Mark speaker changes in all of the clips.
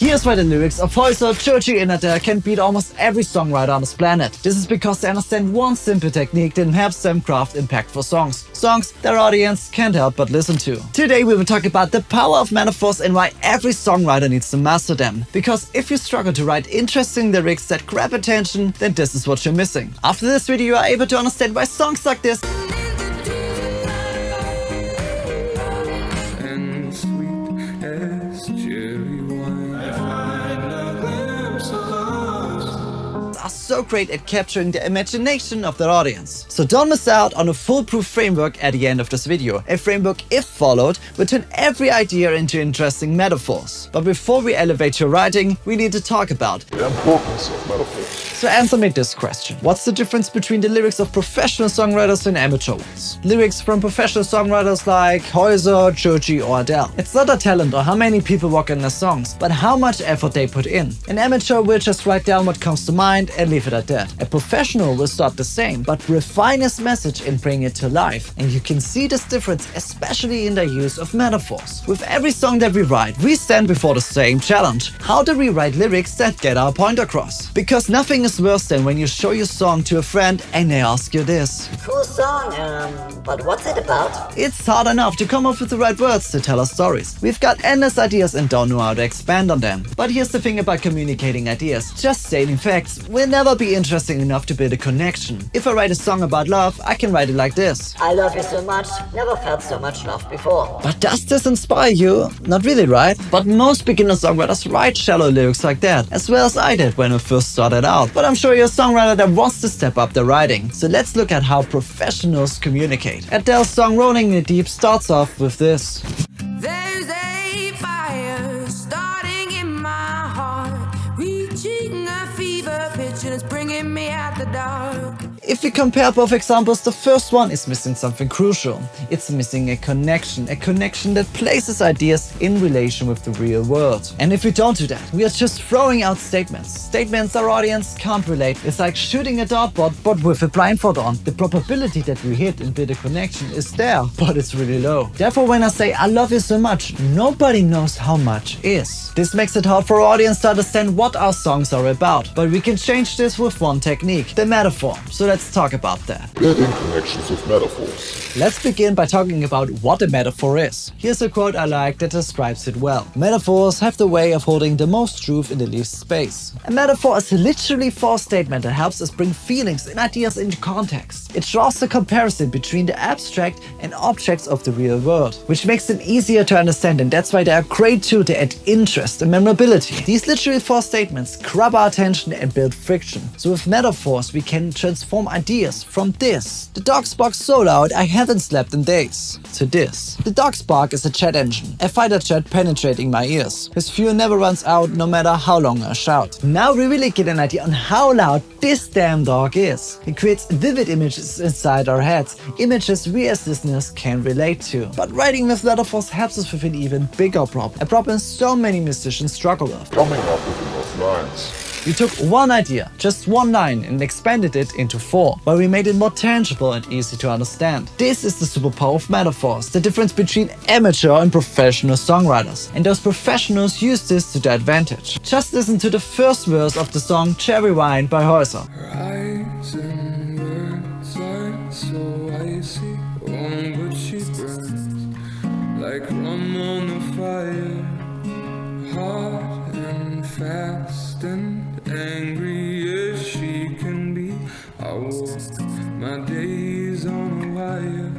Speaker 1: Here's why the lyrics of Häuser, Churchy and Adele can beat almost every songwriter on this planet. This is because they understand one simple technique that helps them craft impactful songs. Songs their audience can't help but listen to. Today we will talk about the power of metaphors and why every songwriter needs to master them. Because if you struggle to write interesting lyrics that grab attention, then this is what you're missing. After this video you are able to understand why songs like this are so great at capturing the imagination of their audience. So don't miss out on a foolproof framework at the end of this video. A framework, if followed, will turn every idea into interesting metaphors. But before we elevate your writing, we need to talk about
Speaker 2: the importance of metaphors.
Speaker 1: So answer me this question. What's the difference between the lyrics of professional songwriters and amateur ones? Lyrics from professional songwriters like Häuser, Churchy or Adele. It's not a talent or how many people work on their songs, but how much effort they put in. An amateur will just write down what comes to mind and leave it at that. A professional will start the same, but refine his message and bring it to life. And you can see this difference especially in the use of metaphors. With every song that we write, we stand before the same challenge. How do we write lyrics that get our point across? Because nothing is worse than when you show your song to a friend and they ask you this.
Speaker 3: Cool song, but what's it about?
Speaker 1: It's hard enough to come up with the right words to tell our stories. We've got endless ideas and don't know how to expand on them. But here's the thing about communicating ideas. Just stating facts will never be interesting enough to build a connection. If I write a song about love, I can write it like this.
Speaker 3: I love you so much, never felt so much love before.
Speaker 1: But does this inspire you? Not really, right? But most beginner songwriters write shallow lyrics like that, as well as I did when I first started out. But I'm sure you're a songwriter that wants to step up their writing. So let's look at how professionals communicate. Adele's song Rolling in the Deep starts off with this.
Speaker 4: There's a fire starting in my heart, reaching a fever pitch and it's bringing me out the dark.
Speaker 1: If we compare both examples, the first one is missing something crucial. It's missing a connection that places ideas in relation with the real world. And if we don't do that, we are just throwing out statements our audience can't relate. It's like shooting a dartboard but with a blindfold on. The probability that we hit and build a connection is there, but it's really low. Therefore, when I say I love you so much, nobody knows how much is. This makes it hard for our audience to understand what our songs are about. But we can change this with one technique, the metaphor. So let's talk about that.
Speaker 2: Building connections with metaphors.
Speaker 1: Let's begin by talking about what a metaphor is. Here's a quote I like that describes it well. Metaphors have the way of holding the most truth in the least space. A metaphor is literally a false statement that helps us bring feelings and ideas into context. It draws the comparison between the abstract and objects of the real world, which makes them easier to understand, and that's why they are a great tool to add interest and memorability. These literally false statements grab our attention and build friction. So with metaphors we can transform ideas from this, the dog's bark so loud I haven't slept in days, to this. The dog's bark is a jet engine, a fighter jet penetrating my ears. His fuel never runs out no matter how long I shout. Now we really get an idea on how loud this damn dog is. It creates vivid images inside our heads, images we as listeners can relate to. But writing with metaphors helps us with an even bigger problem, a problem so many musicians struggle with.
Speaker 2: Coming up with enough lines.
Speaker 1: We took one idea, just one line, and expanded it into 4, where we made it more tangible and easy to understand. This is the superpower of metaphors, the difference between amateur and professional songwriters. And those professionals use this to their advantage. Just listen to the first verse of the song Cherry Wine by Häuser.
Speaker 4: Eyes and words are so icy, but she burns like rum on the fire, hot and fast and angry as she can be. I walk my days on a wire.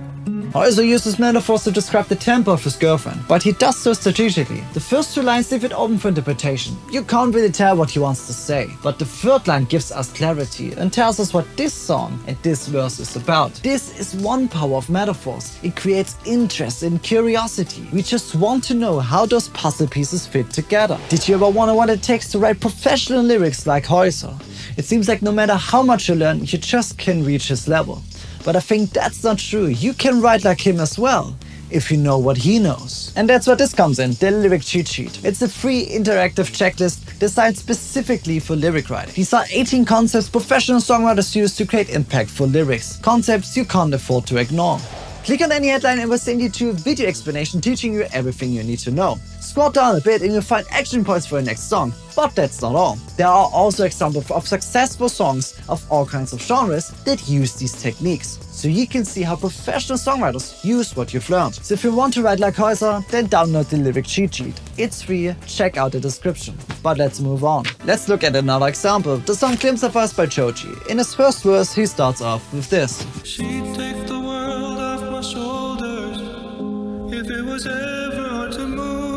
Speaker 1: Häuser uses metaphors to describe the temper of his girlfriend, but he does so strategically. The first 2 lines leave it open for interpretation. You can't really tell what he wants to say, but the 3rd line gives us clarity and tells us what this song and this verse is about. This is one power of metaphors. It creates interest and curiosity. We just want to know how those puzzle pieces fit together. Did you ever wonder what it takes to write professional lyrics like Häuser? It seems like no matter how much you learn, you just can't reach his level. But I think that's not true. You can write like him as well, if you know what he knows. And that's where this comes in, the lyric cheat sheet. It's a free interactive checklist designed specifically for lyric writing. These are 18 concepts professional songwriters use to create impactful lyrics. Concepts you can't afford to ignore. Click on any headline and we'll send you to a video explanation teaching you everything you need to know. Scroll down a bit and you'll find action points for your next song. But that's not all. There are also examples of successful songs of all kinds of genres that use these techniques. So you can see how professional songwriters use what you've learned. So if you want to write like Häuser, then download the lyric cheat sheet. It's free, check out the description. But let's move on. Let's look at another example. The song Glimpse of Us by Joji. In his first verse, he starts off with this.
Speaker 4: She'd take the world off my shoulders if it was ever hard to move.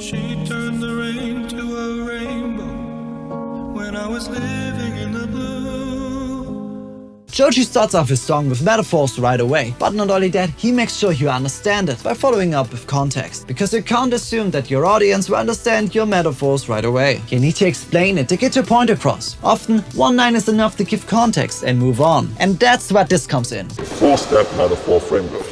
Speaker 4: She'd turn the rain to a rainbow when I was living in the blue.
Speaker 1: Joji starts off his song with metaphors right away, but not only that, he makes sure you understand it by following up with context, because you can't assume that your audience will understand your metaphors right away. You need to explain it to get your point across. Often, one line is enough to give context and move on. And that's where this comes in.
Speaker 2: 4-step metaphor framework.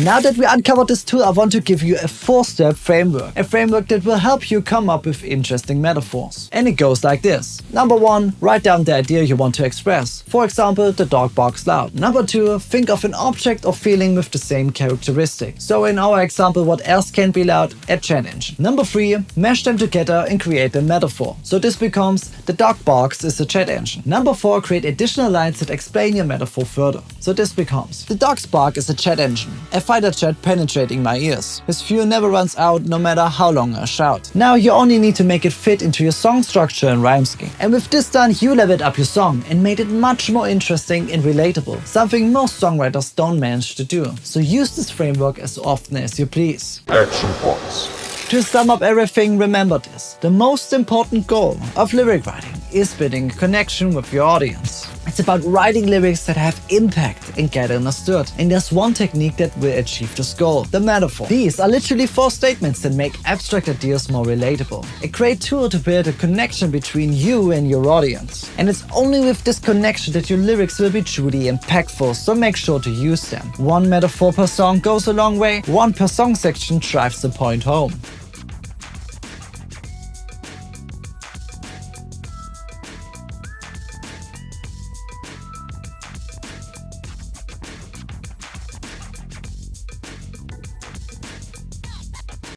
Speaker 1: Now that we uncovered this tool, I want to give you a 4-step framework. A framework that will help you come up with interesting metaphors. And it goes like this. Number 1, write down the idea you want to express. For example, the dog barks loud. Number 2, think of an object or feeling with the same characteristic. So in our example, what else can be loud? A jet engine. Number 3, mesh them together and create a metaphor. So this becomes the dog barks is a jet engine. Number 4, create additional lines that explain your metaphor further. So this becomes the dog's bark is a jet engine. A fighter jet penetrating my ears. His fuel never runs out no matter how long I shout. Now you only need to make it fit into your song structure and rhyme scheme. And with this done, you leveled up your song and made it much more interesting and relatable. Something most songwriters don't manage to do. So use this framework as often as you please.
Speaker 2: Action points.
Speaker 1: To sum up everything, remember this. The most important goal of lyric writing is building a connection with your audience. It's about writing lyrics that have impact and get understood. And there's one technique that will achieve this goal, the metaphor. These are literally 4 statements that make abstract ideas more relatable. A great tool to build a connection between you and your audience. And it's only with this connection that your lyrics will be truly impactful, so make sure to use them. 1 metaphor per song goes a long way, 1 per song section drives the point home.